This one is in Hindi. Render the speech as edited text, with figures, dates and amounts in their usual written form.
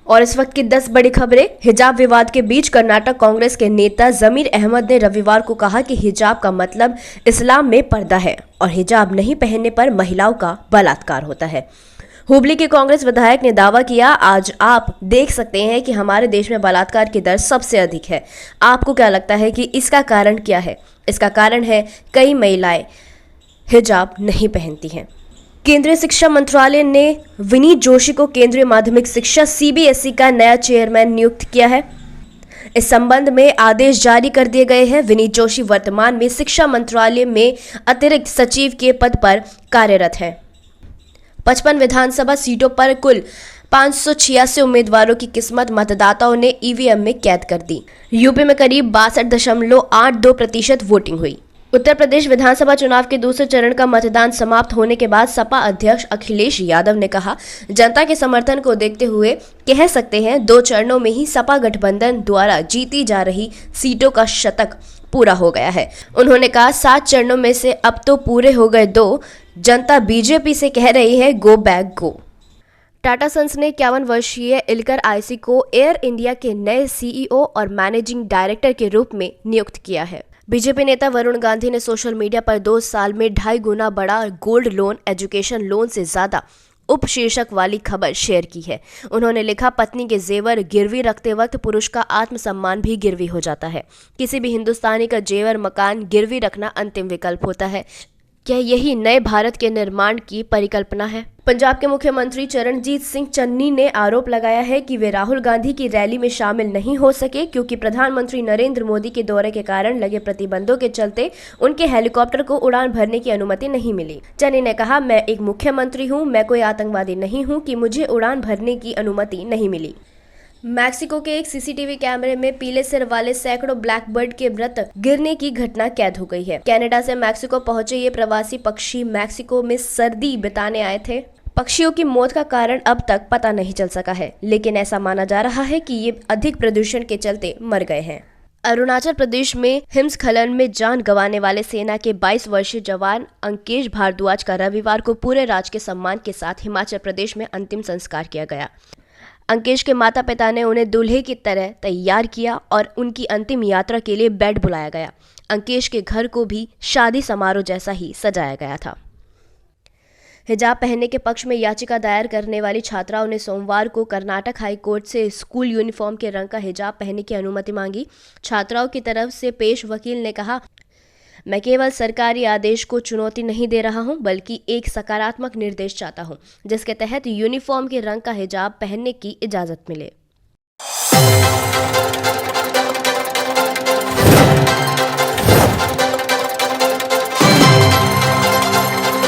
और इस वक्त की 10 बड़ी खबरें। हिजाब विवाद के बीच कर्नाटक कांग्रेस के नेता जमीर अहमद ने रविवार को कहा कि हिजाब का मतलब इस्लाम में पर्दा है और हिजाब नहीं पहनने पर महिलाओं का बलात्कार होता है। हुबली के कांग्रेस विधायक ने दावा किया, आज आप देख सकते हैं कि हमारे देश में बलात्कार की दर सबसे अधिक है। आपको क्या लगता है कि इसका कारण क्या है? इसका कारण है कई महिलाएं हिजाब नहीं पहनती हैं। केंद्रीय शिक्षा मंत्रालय ने विनीत जोशी को केंद्रीय माध्यमिक शिक्षा सीबीएसई का नया चेयरमैन नियुक्त किया है। इस संबंध में आदेश जारी कर दिए गए हैं। विनीत जोशी वर्तमान में शिक्षा मंत्रालय में अतिरिक्त सचिव के पद पर कार्यरत हैं। 55 विधानसभा सीटों पर कुल 586 उम्मीदवारों की किस्मत मतदाताओं ने ईवीएम में कैद कर दी। यूपी में करीब 62.82% वोटिंग हुई। उत्तर प्रदेश विधानसभा चुनाव के दूसरे चरण का मतदान समाप्त होने के बाद सपा अध्यक्ष अखिलेश यादव ने कहा, जनता के समर्थन को देखते हुए कह सकते हैं 2 चरणों में ही सपा गठबंधन द्वारा जीती जा रही सीटों का शतक पूरा हो गया है। उन्होंने कहा, 7 चरणों में से अब तो पूरे हो गए 2। जनता बीजेपी से कह रही है go back go. Tata Sons ने 51 वर्षीय इल्कर आईसी को एयर इंडिया के नए सीईओ और मैनेजिंग डायरेक्टर के रूप में नियुक्त किया है। बीजेपी नेता वरुण गांधी ने सोशल मीडिया पर 2 साल में 2.5 गुना बढ़ा गोल्ड लोन एजुकेशन लोन से ज्यादा उपशीर्षक वाली खबर शेयर की है। उन्होंने लिखा, पत्नी के जेवर गिरवी रखते वक्त पुरुष का आत्मसम्मान भी गिरवी हो जाता है। किसी भी हिंदुस्तानी का जेवर मकान गिरवी रखना अंतिम विकल्प होता है। क्या यही नए भारत के निर्माण की परिकल्पना है? पंजाब के मुख्यमंत्री चरणजीत सिंह चन्नी ने आरोप लगाया है कि वे राहुल गांधी की रैली में शामिल नहीं हो सके क्योंकि प्रधानमंत्री नरेंद्र मोदी के दौरे के कारण लगे प्रतिबंधों के चलते उनके हेलीकॉप्टर को उड़ान भरने की अनुमति नहीं मिली। चन्नी ने कहा, मैं एक मुख्यमंत्री हूं, मैं कोई आतंकवादी नहीं हूं कि मुझे उड़ान भरने की अनुमति नहीं मिली। मैक्सिको के एक सीसीटीवी कैमरे में पीले सिर वाले सैकड़ों ब्लैक बर्ड के मृत गिरने की घटना कैद हो गई है। कनाडा से मैक्सिको पहुंचे ये प्रवासी पक्षी मैक्सिको में सर्दी बिताने आए थे। पक्षियों की मौत का कारण अब तक पता नहीं चल सका है, लेकिन ऐसा माना जा रहा है कि ये अधिक प्रदूषण के चलते मर गए हैं। अरुणाचल प्रदेश में हिमस्खलन में जान गंवाने वाले सेना के 22 वर्षीय जवान अंकेश भारद्वाज का रविवार को पूरे राजकीय सम्मान के साथ हिमाचल प्रदेश में अंतिम संस्कार किया गया। अंकेश के माता पिता ने उन्हें दूल्हे की तरह तैयार किया और उनकी अंतिम यात्रा के लिए बेड बुलाया गया। अंकेश के घर को भी शादी समारोह जैसा ही सजाया गया था। हिजाब पहनने के पक्ष में याचिका दायर करने वाली छात्राओं ने सोमवार को कर्नाटक हाई कोर्ट से स्कूल यूनिफॉर्म के रंग का हिजाब पहनने की अनुमति मांगी। छात्राओं की तरफ से पेश वकील ने कहा, मैं केवल सरकारी आदेश को चुनौती नहीं दे रहा हूं, बल्कि एक सकारात्मक निर्देश चाहता हूं, जिसके तहत यूनिफॉर्म के रंग का हिजाब पहनने की इजाजत मिले।